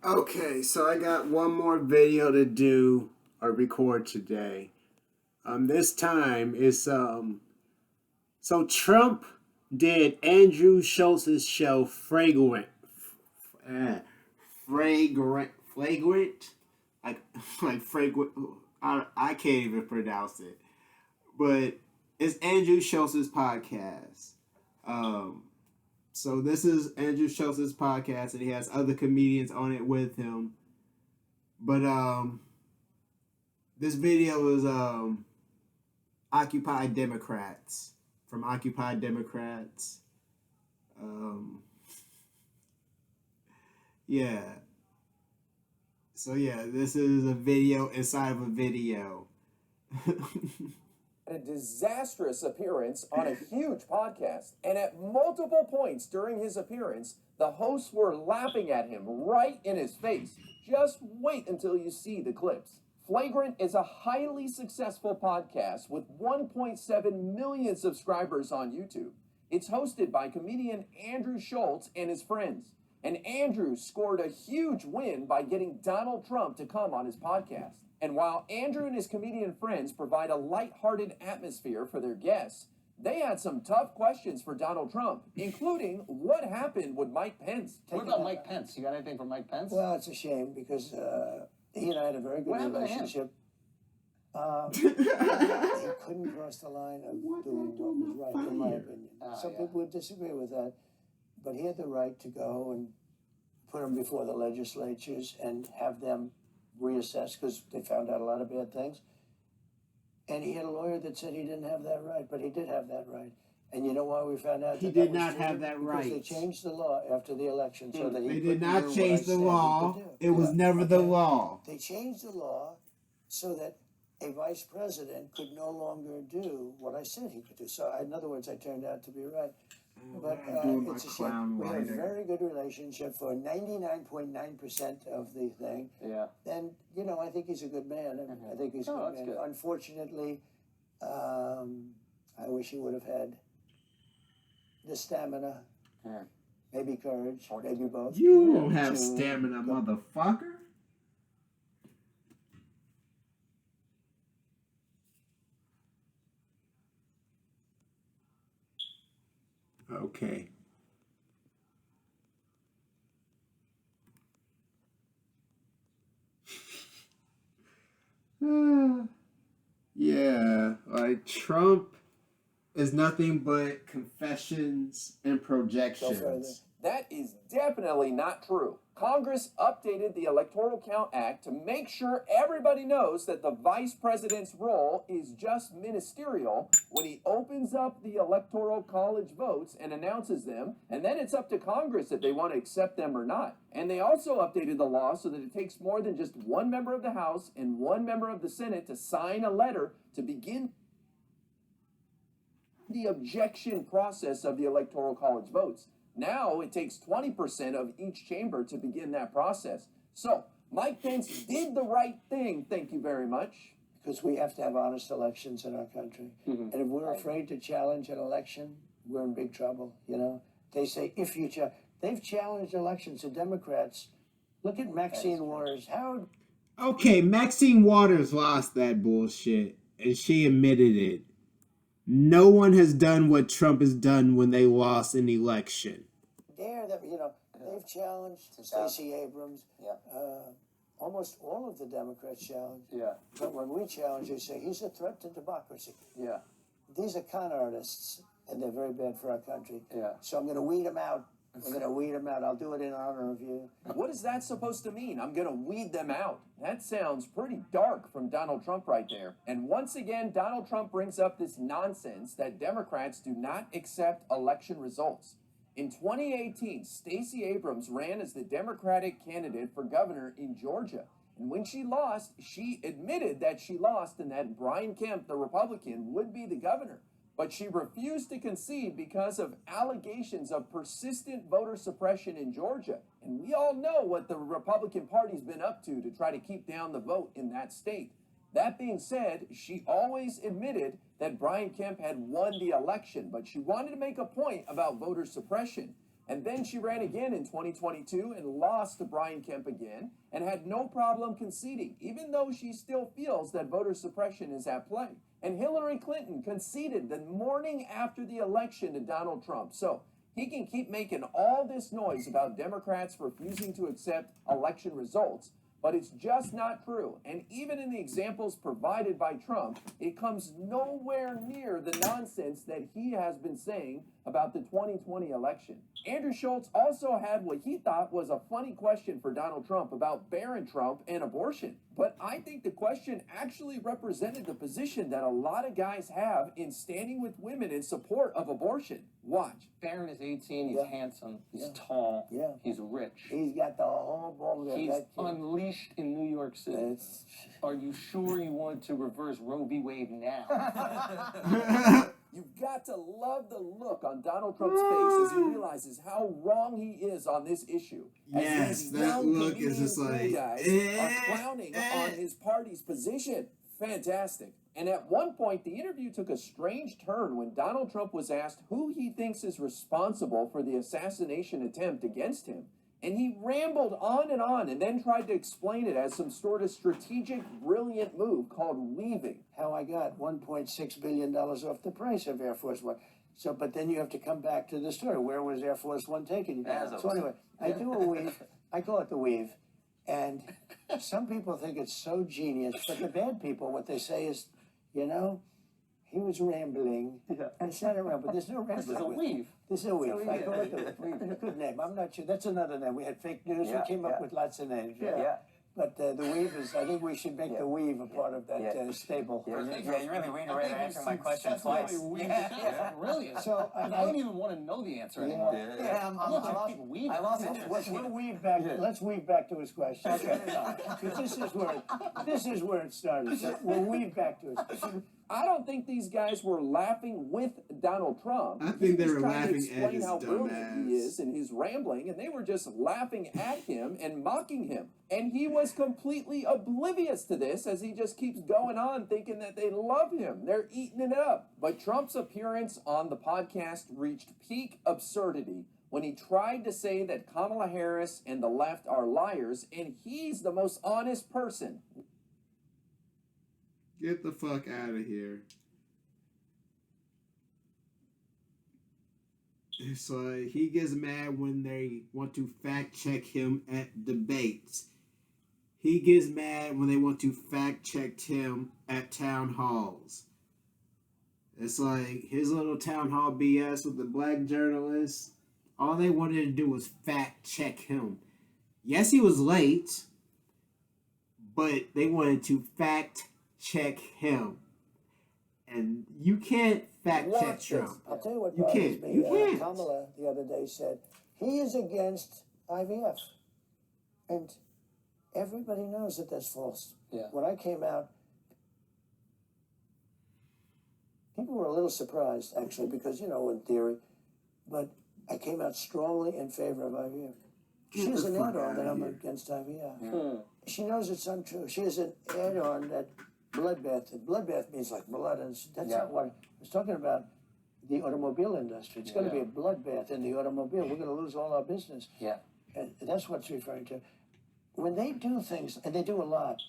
Okay, so I got one more video to do or record today. This time is so Trump did Andrew Schulz's show Flagrant, like fragrant. I can't even pronounce it, but it's Andrew Schulz's podcast. So this is Andrew Schulz's podcast, and he has other comedians on it with him. But this video is Occupy Democrats from Occupy Democrats. Yeah. So yeah, this is a video inside of a video. A disastrous appearance on a huge podcast, and at multiple points during his appearance, the hosts were laughing at him right in his face. Just wait until you see the clips. Flagrant is a highly successful podcast with 1.7 million subscribers on YouTube. It's hosted by comedian Andrew Schulz and his friends. And Andrew scored a huge win by getting Donald Trump to come on his podcast. And while Andrew and his comedian friends provide a lighthearted atmosphere for their guests, they had some tough questions for Donald Trump, including what happened with Mike Pence. What about Mike Pence? You got anything for Mike Pence? Well, it's a shame because he and I had a very good relationship. He couldn't cross the line of doing what was right, in my opinion. Some people would disagree with that, but he had the right to go and put him before the legislatures and have them reassess because they found out a lot of bad things. And he had a lawyer that said he didn't have that right, but he did have that right. And you know why we found out He that did that was not true? have that right. Because they changed the law after the election so that he They couldn't did not do change what I the said he law. could do. It was never the law. They changed the law so that a vice president could no longer do what I said he could do. So, in other words, I turned out to be right. But it's a shame. We had a very good relationship for 99.9% of the thing. Yeah. And, you know, I think he's a good man. I think he's a good man. Good. Unfortunately, I wish he would have had the stamina, maybe courage, maybe both. You don't have stamina, motherfucker. Okay. Yeah, like Trump is nothing but confessions and projections. That is definitely not true. Congress updated the Electoral Count Act to make sure everybody knows that the vice president's role is just ministerial when he opens up the Electoral College votes and announces them, and then it's up to Congress if they want to accept them or not. And they also updated the law so that it takes more than just one member of the House and one member of the Senate to sign a letter to begin the objection process of the Electoral College votes. Now it takes 20% of each chamber to begin that process. So Mike Pence did the right thing, thank you very much. Because we have to have honest elections in our country. And if we're afraid to challenge an election, we're in big trouble, you know. They say, if you challenge, they've challenged elections, the Democrats. Look at Maxine Waters. How? Okay, Maxine Waters lost that bullshit, and she admitted it. No one has done what Trump has done when they lost an election. Dare them, you know, they've challenged Stacey Abrams. Almost all of the Democrats challenged. But when we challenge, they say he's a threat to democracy. These are con artists, and they're very bad for our country. So I'm going to weed them out. I'll do it in honor of you. What is that supposed to mean? I'm going to weed them out. That sounds pretty dark from Donald Trump right there. And once again, Donald Trump brings up this nonsense that Democrats do not accept election results. In 2018, Stacey Abrams ran as the Democratic candidate for governor in Georgia. And when she lost, she admitted that she lost and that Brian Kemp, the Republican, would be the governor. But she refused to concede because of allegations of persistent voter suppression in Georgia. And we all know what the Republican Party's been up to try to keep down the vote in that state. That being said, she always admitted that Brian Kemp had won the election, but she wanted to make a point about voter suppression. And then she ran again in 2022 and lost to Brian Kemp again and had no problem conceding, even though she still feels that voter suppression is at play. And Hillary Clinton conceded the morning after the election to Donald Trump. So he can keep making all this noise about Democrats refusing to accept election results, but it's just not true. And even in the examples provided by Trump, it comes nowhere near the nonsense that he has been saying about the 2020 election. Andrew Schulz also had what he thought was a funny question for Donald Trump about Barron Trump and abortion. But I think the question actually represented the position that a lot of guys have in standing with women in support of abortion. Watch. Barron is 18, he's handsome, he's tall, he's rich. He's got the whole ball. He's unleashed in New York City. Are you sure you want to reverse Roe v. Wade now? You've got to love the look on Donald Trump's face as he realizes how wrong he is on this issue. Yes, as that look is just like, guys are clowning on his party's position. Fantastic. And at one point, the interview took a strange turn when Donald Trump was asked who he thinks is responsible for the assassination attempt against him. And he rambled on and then tried to explain it as some sort of strategic, brilliant move called weaving. How I got $1.6 billion off the price of Air Force One. So, but then you have to come back to the story. Where was Air Force One taken you? So anyway, I do a weave. I call it the weave. And some people think it's so genius, but the bad people, what they say is, you know, he was rambling. And it's not a ramble. There's no rambling. This is a weave. This is a weave. I call it the weave. Good name. I'm not sure. That's another name. We had fake news. We came up with lots of names. But the weave is, I think we should make the weave a part of that stable. Yeah, you're really reading right answering my question twice. Brilliant. So I don't even want to know the answer anymore. I lost interest. We'll weave back. Let's weave back to his question. Okay. This is where it started. So we'll weave back to his question. I don't think these guys were laughing with Donald Trump. I think they were He was trying to laughing explain at his how brilliant dumbass. he is and his rambling, and they were just laughing at him and mocking him. And he was completely oblivious to this as he just keeps going on thinking that they love him. They're eating it up. But Trump's appearance on the podcast reached peak absurdity when he tried to say that Kamala Harris and the left are liars, and he's the most honest person. Get the fuck out of here. It's like he gets mad when they want to fact check him at debates. He gets mad when they want to fact check him at town halls. It's like his little town hall BS with the black journalists. All they wanted to do was fact check him. Yes, he was late, but they wanted to fact check him. And you can't fact check Trump. I'll tell you what You bothers can't. me. You can't. Kamala the other day said he is against IVF, and everybody knows that that's false. When I came out, people were a little surprised actually because in theory, but I came out strongly in favor of IVF. She has an add-on that I'm against IVF. She knows it's untrue. She has an add-on that bloodbath. Bloodbath means like blood, and that's not what I was talking about. The automobile industry. It's going to be a bloodbath in the automobile. We're going to lose all our business. And that's what it's referring to. When they do things, and they do a lot,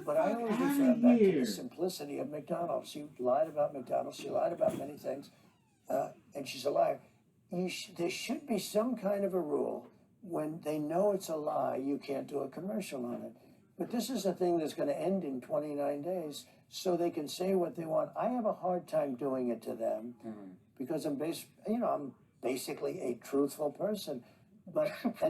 but I always refer back to the simplicity of McDonald's. She lied about McDonald's. She lied about many things, and she's a liar. There should be some kind of a rule when they know it's a lie. You can't do a commercial on it. But this is a thing that's going to end in 29 days, so they can say what they want. I have a hard time doing it to them because I'm basically a truthful person. But frankly,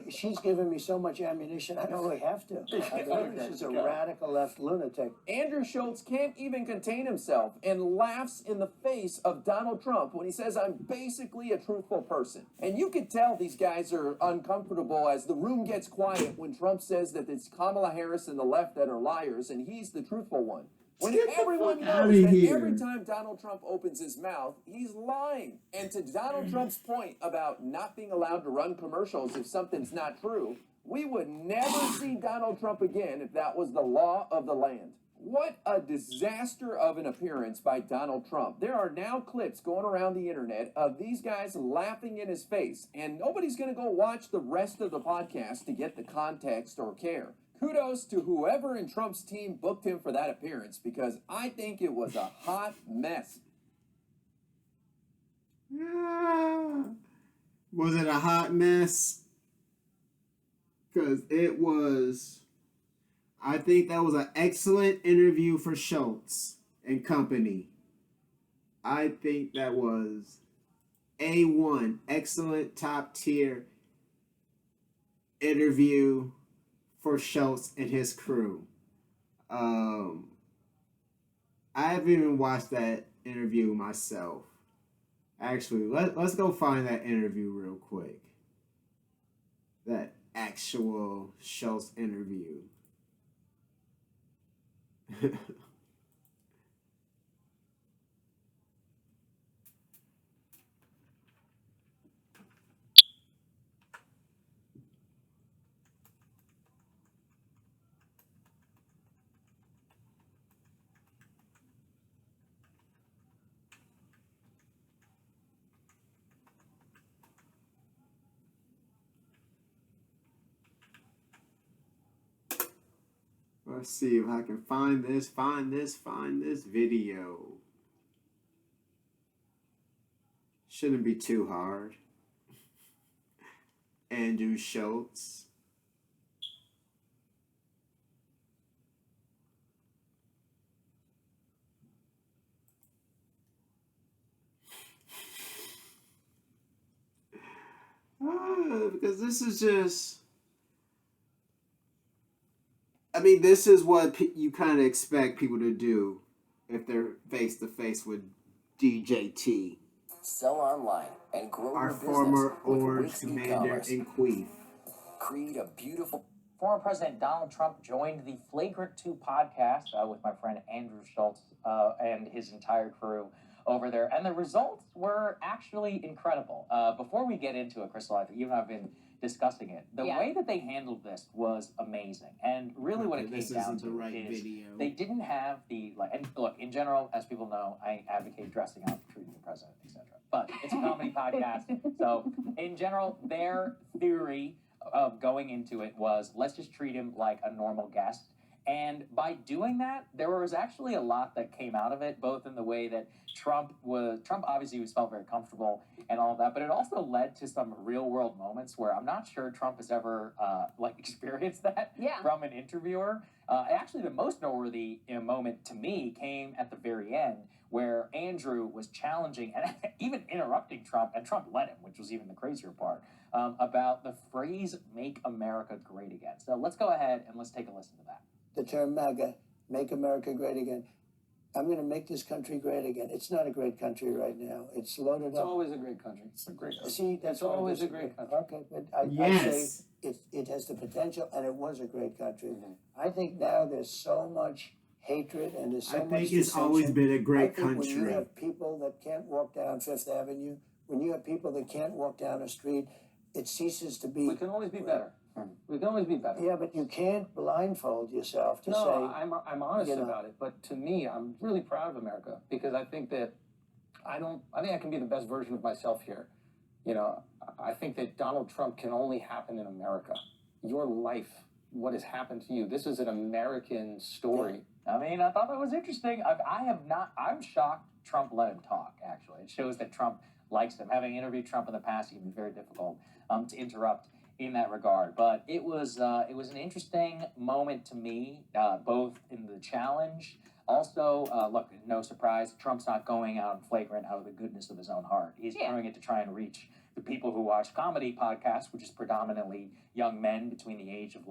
she's given me so much ammunition. I don't really have to. She's a radical left lunatic. Andrew Schulz can't even contain himself and laughs in the face of Donald Trump when he says, I'm basically a truthful person. And you could tell these guys are uncomfortable as the room gets quiet when Trump says that it's Kamala Harris and the left that are liars and he's the truthful one. When everyone knows that every time Donald Trump opens his mouth, he's lying. And to Donald Trump's point about not being allowed to run commercials if something's not true, we would never see Donald Trump again if that was the law of the land. What a disaster of an appearance by Donald Trump. There are now clips going around the internet of these guys laughing in his face, and nobody's going to go watch the rest of the podcast to get the context or care. Kudos to whoever in Trump's team booked him for that appearance, because I think it was a hot mess. Was it a hot mess? Because it was. I think that was an excellent interview for Schulz and company. I think that was A1, excellent top tier interview for Schulz and his crew. I haven't even watched that interview myself. Actually, let's go find that interview real quick. That actual Schulz interview. Let's see if I can find this video. Shouldn't be too hard. Andrew Schulz. Because this is just... I mean, this is what you kind of expect people to do if they're face to face with DJT. Sell online and grow Our your former business with Orange Wix Commander e-commerce. in Queef. Create a beautiful... Former President Donald Trump joined the Flagrant 2 podcast with my friend Andrew Schulz and his entire crew over there. And the results were actually incredible. Before we get into it, Crystal, I think you and I have been discussing it. The way that they handled this was amazing. And really what it came down to is they didn't have the, and look, in general, as people know, I advocate dressing up, treating the president, etc. But it's a comedy podcast. So in general, their theory of going into it was, let's just treat him like a normal guest. And by doing that, there was actually a lot that came out of it, both in the way that Trump obviously felt very comfortable and all of that, but it also led to some real world moments where I'm not sure Trump has ever experienced that from an interviewer. Actually, the most noteworthy moment to me came at the very end, where Andrew was challenging and even interrupting Trump, and Trump let him, which was even the crazier part, about the phrase "Make America Great Again." So let's go ahead and let's take a listen to that. The term MAGA, Make America Great Again. I'm going to make this country great again. It's not a great country right now. It's loaded up. It's always a great country. It's a great country. See, that's always a great country. Okay, but I say it has the potential, and it was a great country. Mm-hmm. I think now there's so much hatred and there's so much I think it's always been a great country. When you have people that can't walk down Fifth Avenue, when you have people that can't walk down a street, it ceases to be... We can always be better. We can always be better. Yeah, but you can't blindfold yourself to say... No, I'm honest about it. But to me, I'm really proud of America because I think that I think I can be the best version of myself here. You know, I think that Donald Trump can only happen in America. Your life, what has happened to you, this is an American story. I mean, I thought that was interesting. I'm shocked Trump let him talk, actually. It shows that Trump likes him. Having interviewed Trump in the past, it can be very difficult to interrupt in that regard. But it was an interesting moment to me, both in the challenge. Also, look, no surprise, Trump's not going out in flagrant out of the goodness of his own heart. He's doing it to try and reach the people who watch comedy podcasts, which is predominantly young men between the age of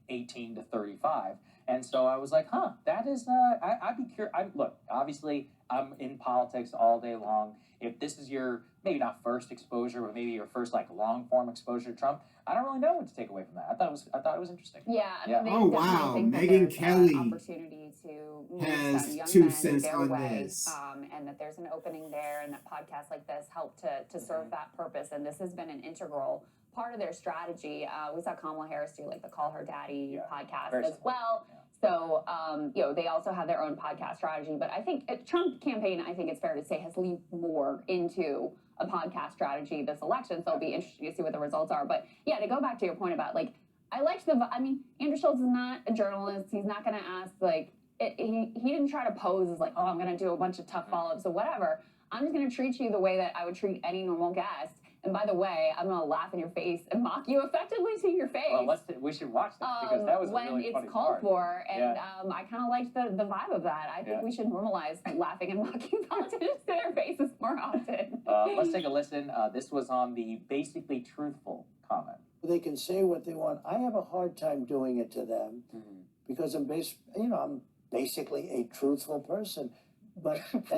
18 to 35. And so I was like, that is, I'd be curious. Look, obviously, I'm in politics all day long. If this is your, maybe not first exposure, but maybe your first long form exposure to Trump, I don't really know what to take away from that. I thought it was interesting. Yeah. I mean, Oh wow, Megyn Kelly opportunity to move has some young 2 men cents their on way, this. and that there's an opening there, and that podcasts like this help to serve that purpose. And this has been an integral part of their strategy. We saw Kamala Harris do the Call Her Daddy podcast as well. So, they also have their own podcast strategy. But I think Trump campaign, I think it's fair to say, has leaned more into a podcast strategy this election. So it'll be interesting to see what the results are. But yeah, to go back to your point about I liked Andrew Schulz is not a journalist. He's not going to ask he didn't try to pose as oh, I'm going to do a bunch of tough follow-ups or whatever. I'm just going to treat you the way that I would treat any normal guest. And by the way, I'm going to laugh in your face and mock you effectively to your face. Well, we should watch that because that was a really funny when it's called part. for. And I kind of liked the vibe of that. I think we should normalize laughing and mocking politicians to their faces more often. Let's take a listen. This was on the basically truthful comment. They can say what they want. I have a hard time doing it to them because I'm basically a truthful person. But frankly,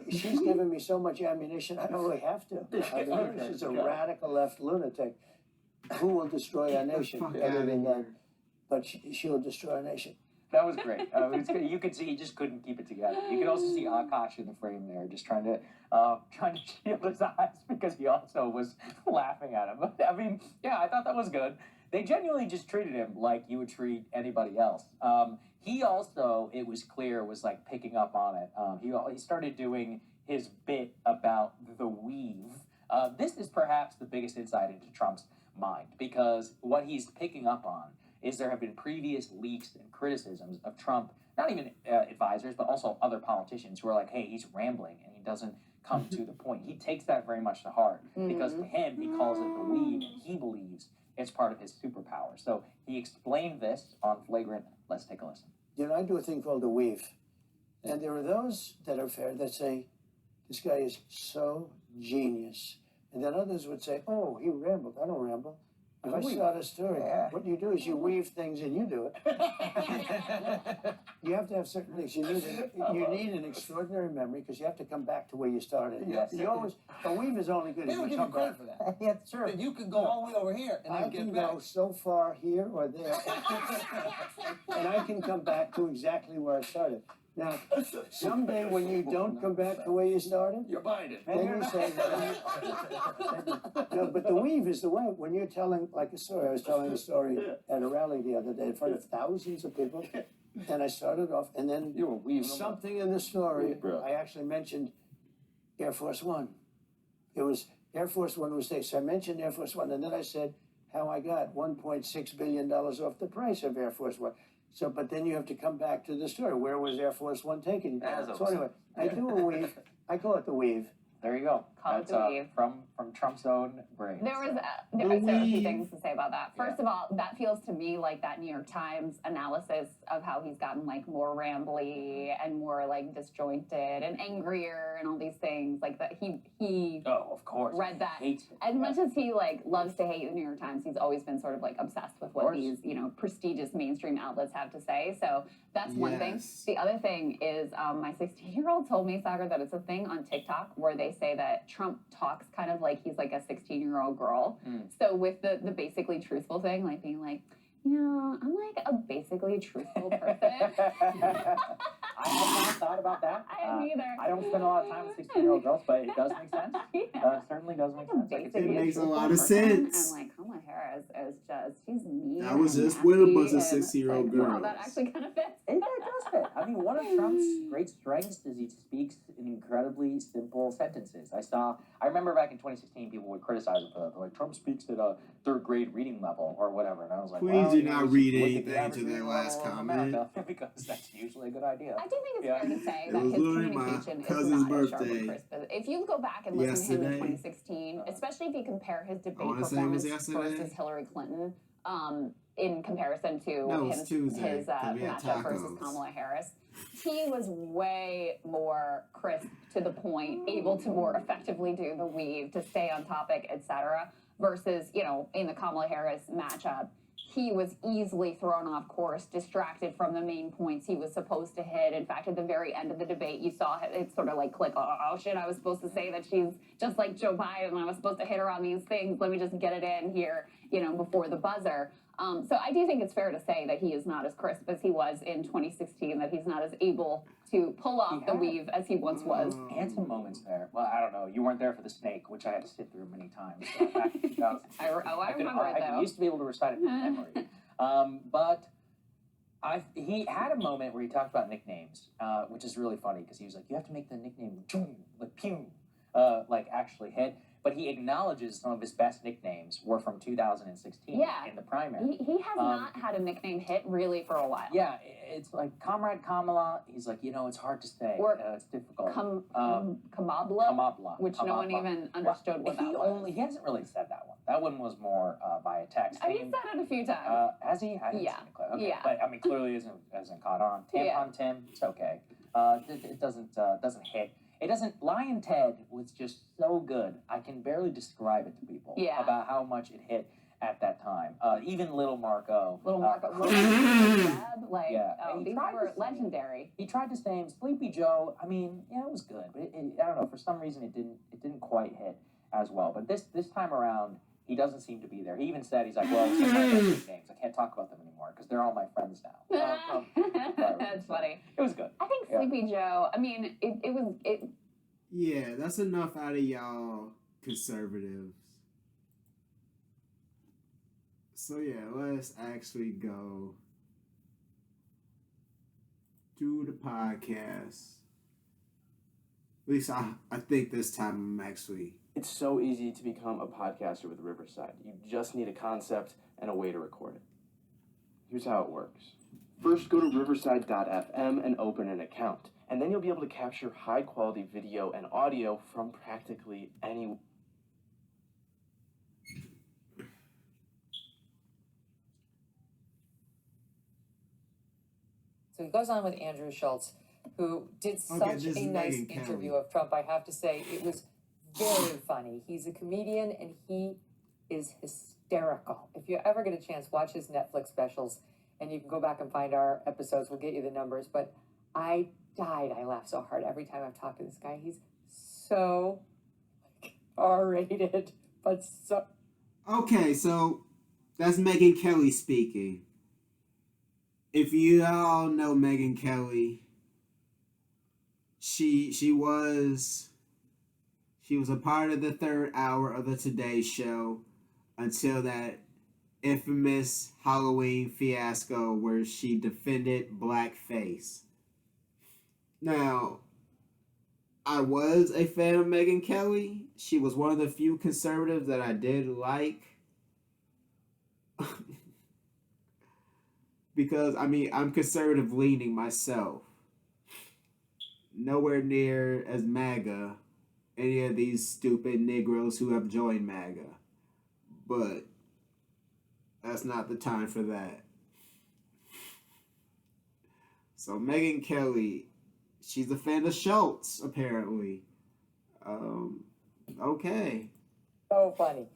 she's given me so much ammunition. I don't really have to. She's a radical left lunatic who will destroy our nation. But she'll destroy our nation. That was great. You could see he just couldn't keep it together. You could also see Akash in the frame there, just trying to shield his eyes because he also was laughing at him. I mean, yeah, I thought that was good. They genuinely just treated him like you would treat anybody else. He also, it was clear, was picking up on it. He started doing his bit about the weave. This is perhaps the biggest insight into Trump's mind because what he's picking up on is there have been previous leaks and criticisms of Trump, not even advisors, but also other politicians who are hey, he's rambling and he doesn't come to the point. He takes that very much to heart because to him, he calls it the weave and he believes it's part of his superpower. So he explained this on Flagrant. Let's take a listen. I do a thing called the weave. And there are those that are fair that say, this guy is so genius. And then others would say, oh, he rambled. I don't ramble. If I start a story, what you do is you weave things and you do it. You have to have certain things. You need an extraordinary memory because you have to come back to where you started. Yes. A weave is only good if you come back for that. Yeah, sure. And you can go all the way over here and I then can get back. go so far here or there, and I can come back to exactly where I started. Now, someday when you don't come back to where you started, You're buying it. then you say, no, but the weave is the way. When you're telling a story, I was telling a story at a rally the other day in front of thousands of people, and I started off, and then something in the story, I actually mentioned Air Force One. It was Air Force One was there, so I mentioned Air Force One, and then I said how I got $1.6 billion off the price of Air Force One. So, but then you have to come back to the story. Where was Air Force One taken? So anyway, I do a weave. I call it the weave. There you go. Call it the weave. From Trump's own brain. There was a few things to say about that. First of all, that feels to me like that New York Times analysis of how he's gotten more rambly and more disjointed and angrier and all these things that he of course read that. Hates it. As much as he loves to hate the New York Times, he's always been sort of obsessed with what these prestigious mainstream outlets have to say. So that's one thing. The other thing is my 16-year-old told me, Sagar, that it's a thing on TikTok where they say that Trump talks kind of like he's a 16-year-old girl. So with the basically truthful thing, being I'm a basically truthful person. I have not thought about that. I haven't either. I don't spend a lot of time with 16-year-old girls, but it does make sense. Certainly does make sense. It makes a lot of sense. And Kamala Harris is she's mean. I was just with a bunch of 16-year-old girls. Wow, that actually kind of fits. It does fit. I mean, one of Trump's great strengths is he speaks in incredibly simple sentences. I remember back in 2016, people would criticize him for that. Trump speaks at a third grade reading level or whatever. And I was like, please do not read anything to their last comment. Because that's usually a good idea. I do think it's fair to say that his communication cousin's is not birthday. as sharp and crisp. If you go back and listen to him in 2016, especially if you compare his debate performance versus Hillary Clinton, in comparison to his matchup versus Kamala Harris, he was way more crisp, to the point, able to more effectively do the weave, to stay on topic, etc. Versus, in the Kamala Harris matchup, he was easily thrown off course, distracted from the main points he was supposed to hit. In fact, at the very end of the debate, you saw it sort of click, oh shit, I was supposed to say that she's just like Joe Biden, and I was supposed to hit her on these things. Let me just get it in here, before the buzzer. So I do think it's fair to say that he is not as crisp as he was in 2016, that he's not as able to pull off the weave as he once was. He had some moments there. Well, I don't know. You weren't there for the snake, which I had to sit through many times. Back in 2000. I remember it, though. I used to be able to recite it from memory. But he had a moment where he talked about nicknames, which is really funny because he was like, you have to make the nickname like pew, like actually hit. But he acknowledges some of his best nicknames were from 2016 in the primary. He has not had a nickname hit really for a while. Yeah, it's like Comrade Kamala. He's like, it's hard to say. Or it's difficult. Kamabla, which no one even understood what that was. He hasn't really said that one. That one was more via text. He said it a few times. Has he? I haven't seen it clear. Okay. Yeah. But I mean, clearly hasn't caught on. Tampon Tim, it's okay. It doesn't hit. It doesn't. Lion Ted was just so good. I can barely describe it to people about how much it hit at that time. Even Little Marco. These were legendary. He tried to say Sleepy Joe. I mean, it was good, but I don't know. For some reason, it didn't quite hit as well. But this time around, he doesn't seem to be there. He even said, he's like, well, it's my best names. I can't talk about them anymore because they're all my friends now. That's funny. It was good. I think Sleepy Joe, I mean, it was. Yeah, that's enough out of y'all conservatives. So yeah, let's actually go do the podcast. At least I think this time I'm actually... It's so easy to become a podcaster with Riverside. You just need a concept and a way to record it. Here's how it works. First, go to riverside.fm and open an account. And then you'll be able to capture high-quality video and audio from practically any... So he goes on with Andrew Schulz, who did such a nice interview of Trump. I have to say, it was very funny. He's a comedian, and he is hysterical. If you ever get a chance, watch his Netflix specials, and you can go back and find our episodes. We'll get you the numbers. But I died. I laughed so hard every time I've talked to this guy. He's so R-rated, but so... Okay, so that's Megyn Kelly speaking. If you all know Megyn Kelly, she was a part of the third hour of the Today Show until that infamous Halloween fiasco where she defended blackface. Now, I was a fan of Megyn Kelly. She was one of the few conservatives that I did like. Because, I mean, I'm conservative leaning myself. Nowhere near as MAGA, any of these stupid Negroes who have joined MAGA. But that's not the time for that. So Megyn Kelly, she's a fan of Schulz, apparently. Okay. So funny.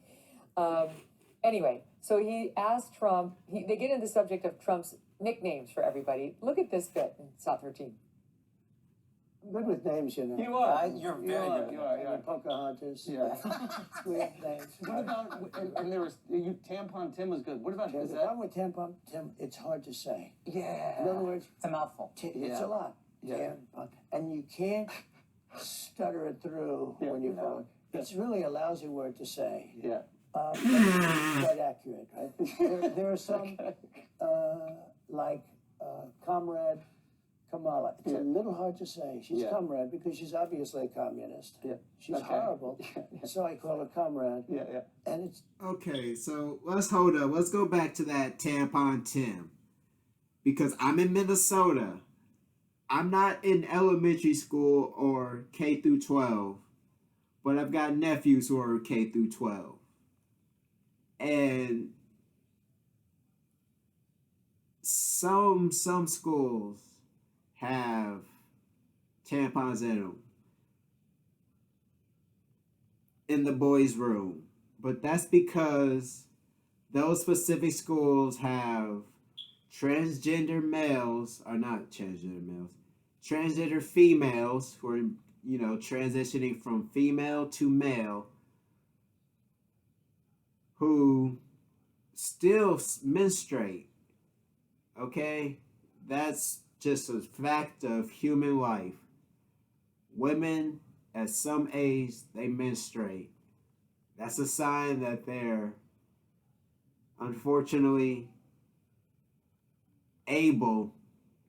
Anyway, so he asked Trump, they get into the subject of Trump's nicknames for everybody. Look at this bit in South 13. I'm good with names, you know. You are. You're very good. You are, yeah. Pocahontas. Yeah. Weird names. What about, and there was, Tampon Tim was good. What about, the problem with Tampon Tim, it's hard to say. Yeah. In other words, it's a mouthful. It's a lot. Yeah. Tampon. And you can't stutter it through when you talk. It's really a lousy word to say. Yeah. Quite accurate, right? There are some, like Comrade Kamala. It's a little hard to say. She's Comrade because she's obviously a communist. Yeah. She's horrible. So I call her Comrade. Yeah, yeah. And it's... Okay, so let's hold up. Let's go back to that Tampon Tim. Because I'm in Minnesota. I'm not in elementary school or K through 12. But I've got nephews who are K through 12. And some schools have tampons in them in the boys' room. But that's because those specific schools have transgender males, or not transgender males, transgender females who are, transitioning from female to male, who still menstruate. Okay? That's just a fact of human life. Women at some age, they menstruate. That's a sign that they're unfortunately able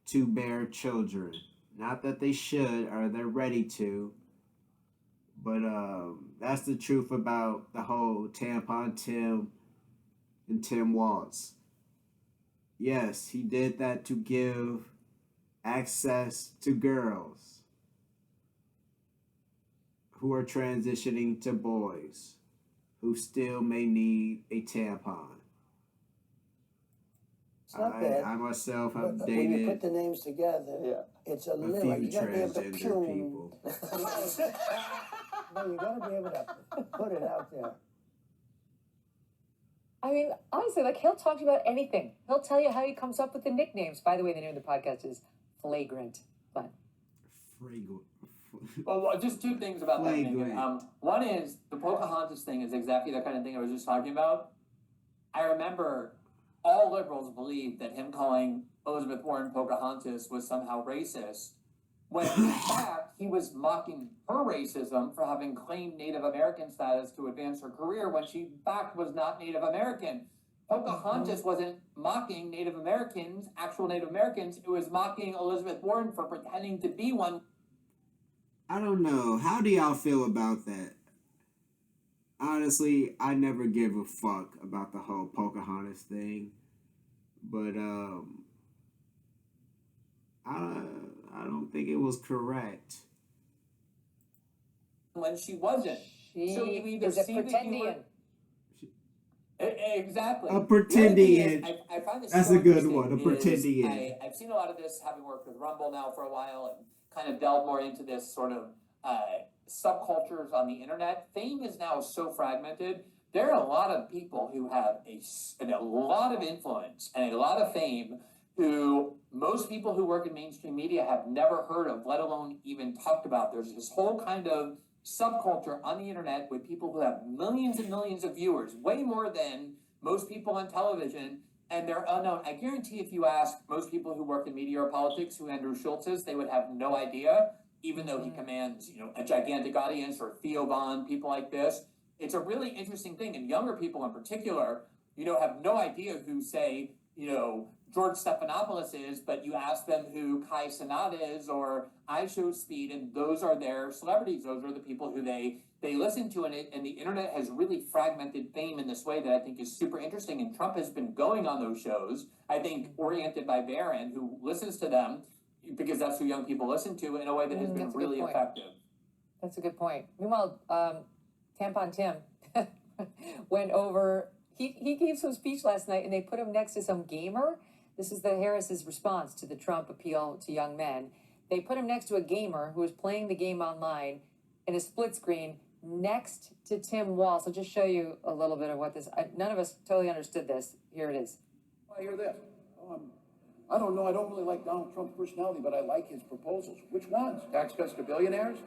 to bear children. Not that they should or they're ready to, but that's the truth about the whole Tampon Tim and Tim Waltz. Yes, he did that to give access to girls who are transitioning to boys who still may need a tampon. It's not bad. I myself have But when you dated put the names together, it's a limit. few You gotta be able to transgender people. No, you gotta be able to put it out there. I mean, honestly, like, he'll talk to you about anything. He'll tell you how he comes up with the nicknames. By the way, the name of the podcast is Flagrant Fun. Fragrant. Well, just two things about that thing. One is the Pocahontas thing is exactly that kind of thing I was just talking about. I remember all liberals believed that him calling Elizabeth Warren Pocahontas was somehow racist, when in fact he was mocking her racism for having claimed Native American status to advance her career when she in fact was not Native American. Pocahontas wasn't mocking Native Americans, actual Native Americans. It was mocking Elizabeth Warren for pretending to be one. I don't know. How do y'all feel about that? Honestly, I never give a fuck about the whole Pocahontas thing. But I don't think it was correct. When she wasn't. So you either is a see that you were... pretendian. Exactly. A pretendian. I find this That's so a good interesting one, a pretendian. I've seen a lot of this, having worked with Rumble now for a while, and kind of delved more into this sort of subcultures on the internet. Fame is now so fragmented. There are a lot of people who have a lot of influence and a lot of fame who most people who work in mainstream media have never heard of, let alone even talked about. There's this whole kind of subculture on the internet with people who have millions and millions of viewers, way more than most people on television, and they're unknown. I guarantee if you ask most people who work in media or politics who Andrew Schulz is, they would have no idea, even though he commands, a gigantic audience, or Theo Von, people like this. It's a really interesting thing, and younger people in particular, have no idea who, say, George Stephanopoulos is, but you ask them who Kai Cenat is or iShowSpeed, and those are their celebrities. Those are the people who they listen to, and the internet has really fragmented fame in this way that I think is super interesting. And Trump has been going on those shows, I think, oriented by Barron, who listens to them because that's who young people listen to, in a way that has been really effective. That's a good point. Meanwhile, Tampon Tim went over. He gave some speech last night, and they put him next to some gamer. This is the Harris's response to the Trump appeal to young men. They put him next to a gamer who was playing the game online in a split screen next to Tim Waltz. I'll just show you a little bit of what this. None of us totally understood this. Here it is. I hear this. I don't know. I don't really like Donald Trump's personality, but I like his proposals. Which ones? Tax cuts to billionaires?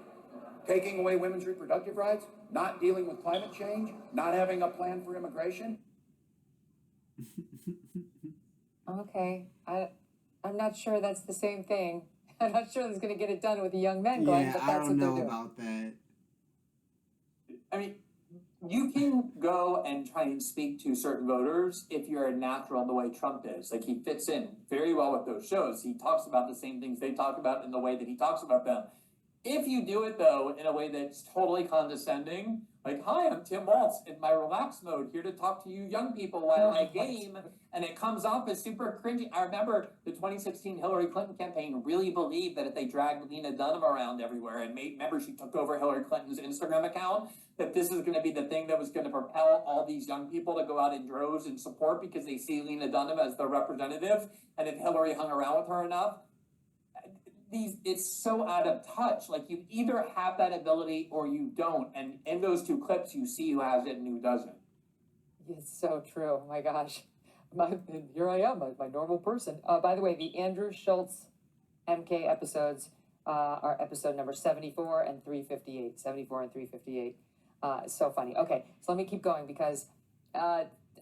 Taking away women's reproductive rights? Not dealing with climate change? Not having a plan for immigration? Okay, I'm not sure that's the same thing. I'm not sure that's going to get it done with the young men going, but that's what they're doing. I don't know about that. I mean, you can go and try and speak to certain voters if you're a natural in the way Trump is. Like, he fits in very well with those shows. He talks about the same things they talk about in the way that he talks about them. If you do it, though, in a way that's totally condescending, like, hi, I'm Tim Waltz in my relaxed mode, here to talk to you young people while I game, and it comes off as super cringy. I remember the 2016 Hillary Clinton campaign really believed that if they dragged Lena Dunham around everywhere and remember she took over Hillary Clinton's Instagram account, that this is going to be the thing that was going to propel all these young people to go out in droves and support because they see Lena Dunham as their representative, and if Hillary hung around with her enough, it's so out of touch. Like, you either have that ability or you don't. And in those two clips, you see who has it and who doesn't. It's so true. Oh my gosh. Here I am, my normal person. By the way, the Andrew Schulz MK episodes are episode number 74 and 358. 74 and 358. It's so funny. Okay, so let me keep going because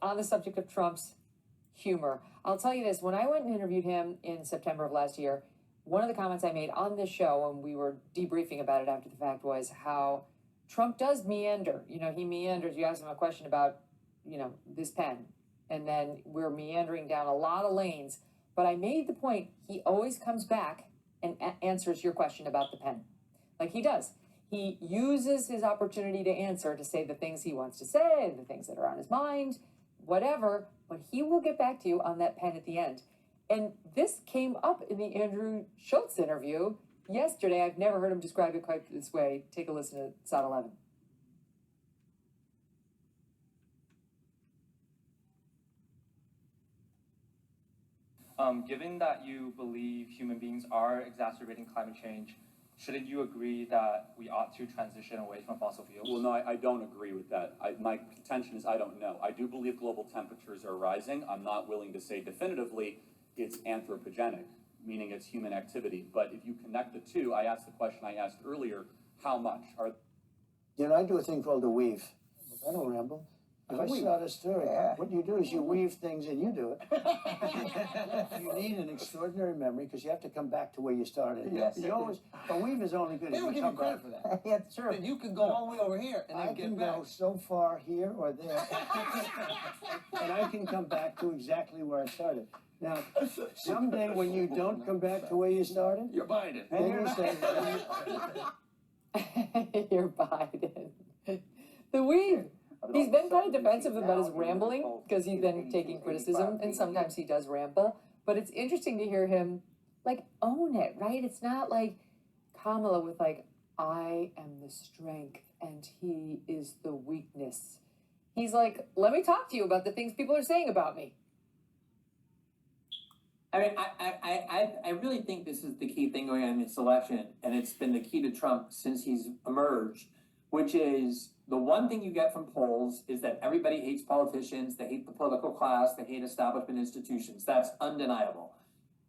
on the subject of Trump's humor, I'll tell you this. When I went and interviewed him in September of last year, one of the comments I made on this show, and we were debriefing about it after the fact, was how Trump does meander. You know, he meanders. You ask him a question about, you know, this pen, and then we're meandering down a lot of lanes. But I made the point, he always comes back and answers your question about the pen. Like he does. He uses his opportunity to answer to say the things he wants to say, the things that are on his mind, whatever, but he will get back to you on that pen at the end. And this came up in the Andrew Schulz interview yesterday. I've never heard him describe it quite this way. Take a listen to Side 11. Given that you believe human beings are exacerbating climate change, shouldn't you agree that we ought to transition away from fossil fuels? Well, no, I don't agree with that. My contention is I don't know. I do believe global temperatures are rising. I'm not willing to say definitively it's anthropogenic, meaning it's human activity. But if you connect the two, I asked the question I asked earlier, how much are... You know, I do a thing called a weave. I don't ramble. If I start a story, what you do is you weave things and you do it. You need an extraordinary memory because you have to come back to where you started. Yes. You always, a weave is only good They if don't you give you come credit back. for that. Yeah, it's true. Then you can go all the way over here and then I get can back. go so far here or there. And I can come back to exactly where I started. Now, someday when you don't come back to where you started, You're Biden. then you say, You're Biden. The weave. He's been kind of defensive about his rambling because he's been taking criticism, and sometimes he does ramble. But it's interesting to hear him, like, own it, right? It's not like Kamala with, like, I am the strength and he is the weakness. He's like, let me talk to you about the things people are saying about me. I mean, I really think this is the key thing going on in this election, and it's been the key to Trump since he's emerged, which is the one thing you get from polls is that everybody hates politicians, they hate the political class, they hate establishment institutions. That's undeniable.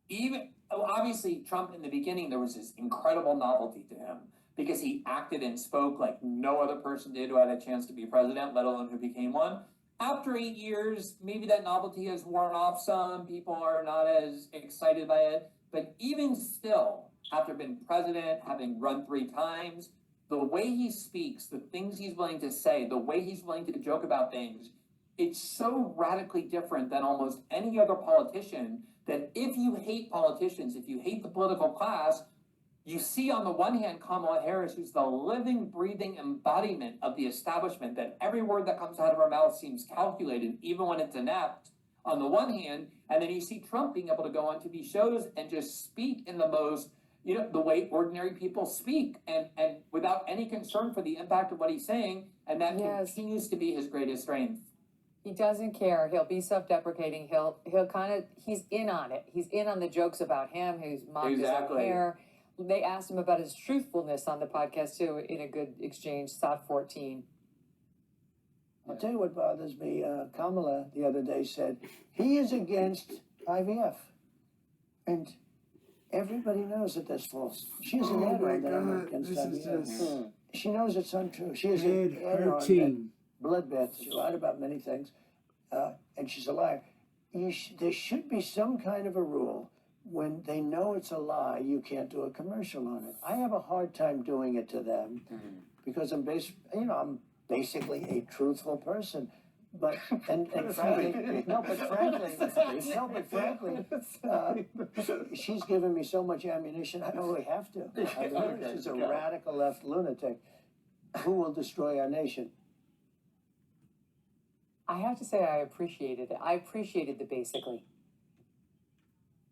Even, obviously, Trump in the beginning, there was this incredible novelty to him because he acted and spoke like no other person did who had a chance to be president, let alone who became one. After 8 years, maybe that novelty has worn off some. People are not as excited by it. But even still, after being president, having run 3 times, the way he speaks, the things he's willing to say, the way he's willing to joke about things, it's so radically different than almost any other politician that if you hate politicians, if you hate the political class, you see on the one hand Kamala Harris, who's the living, breathing embodiment of the establishment, that every word that comes out of her mouth seems calculated, even when it's inept, on the one hand, and then you see Trump being able to go on TV shows and just speak in the most, you know, the way ordinary people speak, and without any concern for the impact of what he's saying, and that continues to be his greatest strength. He doesn't care. He'll be self-deprecating. He'll kind of, he's in on it. He's in on the jokes about him, who's mocked his own hair. They asked him about his truthfulness on the podcast, too, in a good exchange, SOT 14. I'll tell you what bothers me. Kamala the other day said, he is against IVF. And everybody knows that that's false. She is an add-on that I'm against IVF. She knows it's untrue. She is an add-on bloodbath. She lied about many things, and she's a liar. There should be some kind of a rule. When they know it's a lie, you can't do a commercial on it. I have a hard time doing it to them because I'm basically a truthful person. But frankly, she's given me so much ammunition. I don't really have to. I mean, she's a radical left lunatic who will destroy our nation. I have to say, I appreciated it. I appreciated the basically.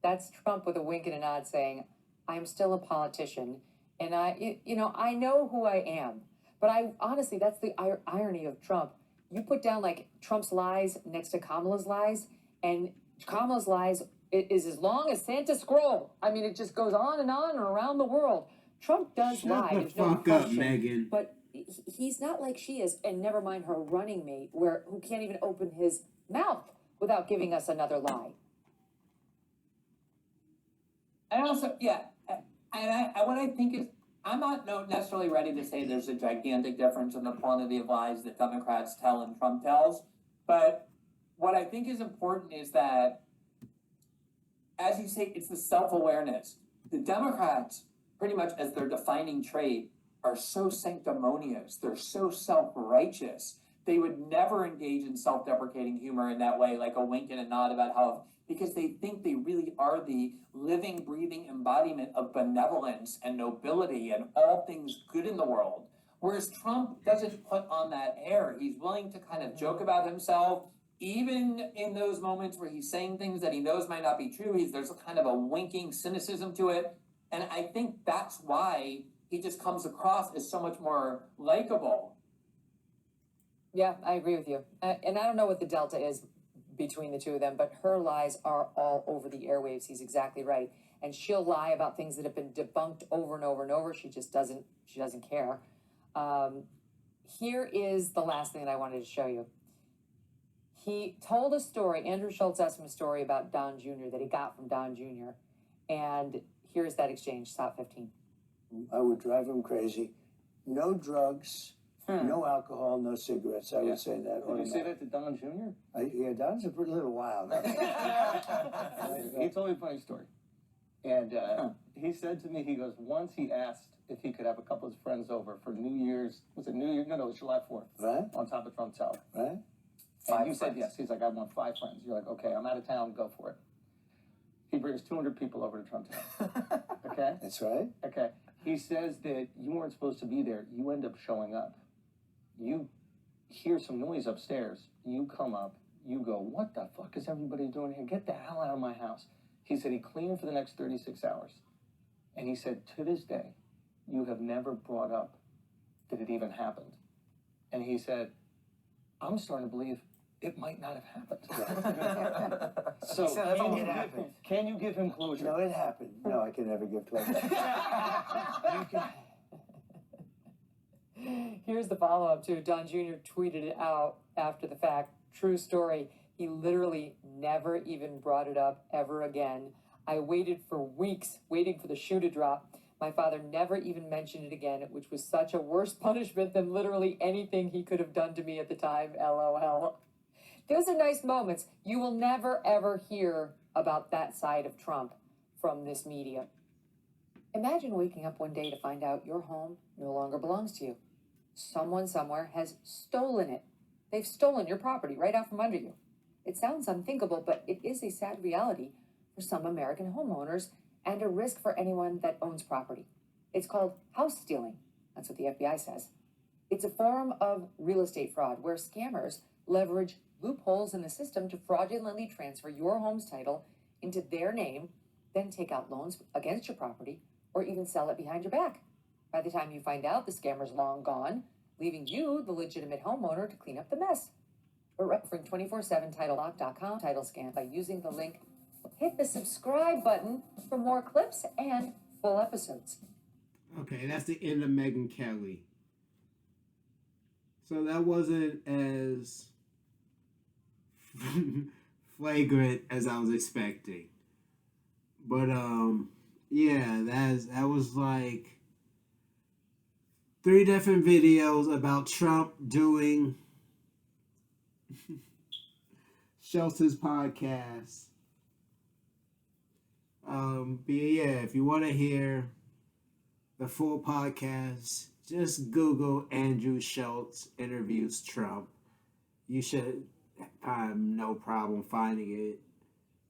That's Trump with a wink and a nod saying, I'm still a politician, and I know who I am. But honestly, that's the irony of Trump. You put down like Trump's lies next to Kamala's lies, and Kamala's lies is as long as Santa's scroll. I mean, it just goes on and around the world. Trump does lie. There's no question. Megan. But he's not like she is, and never mind her running mate, who can't even open his mouth without giving us another lie. And also, what I think is, I'm not necessarily ready to say there's a gigantic difference in the quantity of lies that Democrats tell and Trump tells, but what I think is important is that, as you say, it's the self-awareness. The Democrats, pretty much as their defining trait, are so sanctimonious. They're so self-righteous. They would never engage in self-deprecating humor in that way, like a wink and a nod about how, because they think they really are the living, breathing embodiment of benevolence and nobility and all things good in the world. Whereas Trump doesn't put on that air. He's willing to kind of joke about himself, even in those moments where he's saying things that he knows might not be true. There's a kind of a winking cynicism to it. And I think that's why he just comes across as so much more likable. Yeah, I agree with you. And I don't know what the delta is between the two of them, but her lies are all over the airwaves. He's exactly right. And she'll lie about things that have been debunked over and over and over. She doesn't care. Here is the last thing that I wanted to show you. He told a story, Andrew Schulz asked him a story about Don Jr. that he got from Don Jr. And here's that exchange, stop 15. I would drive him crazy. No drugs, no alcohol, no cigarettes. I would say that. Did you say that to Don Jr.? Yeah, Don's a pretty little wild. He told me a funny story. And he said to me, he goes, once he asked if he could have a couple of his friends over for New Year's, was it New Year? No, it was July 4th. Right. On top of Trump Tower. Right. And you said yes. He's like, I want 5 friends. You're like, okay, I'm out of town, go for it. He brings 200 people over to Trump Tower. Okay? That's right. Okay. He says that you weren't supposed to be there. You end up showing up. You hear some noise upstairs. You come up. You go, what the fuck is everybody doing here? Get the hell out of my house. He said he cleaned for the next 36 hours. And he said, to this day, you have never brought up that it even happened. And he said, I'm starting to believe it might not have happened. So can you give him closure? No, it happened. No, I can never give closure. Here's the follow-up to Don Jr. tweeted it out after the fact. True story. He literally never even brought it up ever again. I waited for weeks, waiting for the shoe to drop. My father never even mentioned it again, which was such a worse punishment than literally anything he could have done to me at the time. LOL. Those are nice moments. You will never, ever hear about that side of Trump from this media. Imagine waking up one day to find out your home no longer belongs to you. Someone somewhere has stolen it. They've stolen your property right out from under you. It sounds unthinkable, but it is a sad reality for some American homeowners and a risk for anyone that owns property. It's called house stealing. That's what the FBI says. It's a form of real estate fraud where scammers leverage loopholes in the system to fraudulently transfer your home's title into their name, then take out loans against your property, or even sell it behind your back. By the time you find out, the scammer's long gone, leaving you, the legitimate homeowner, to clean up the mess. We're offering 24/7titlelock.com title scan by using the link. Hit the subscribe button for more clips and full episodes. Okay, that's the end of Megyn Kelly. So that wasn't as flagrant as I was expecting. But yeah, that was like 3 different videos about Trump doing Schulz's podcast. But yeah, if you want to hear the full podcast, just Google Andrew Schulz interviews Trump. You should have no problem finding it.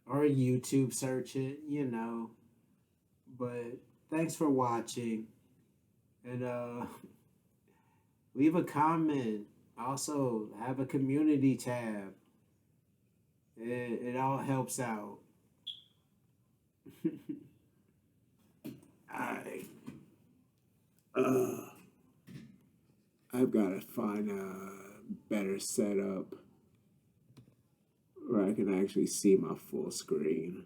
Or YouTube search it, you know. But thanks for watching. And leave a comment. Also, have a community tab. It all helps out. I've got to find a better setup where I can actually see my full screen.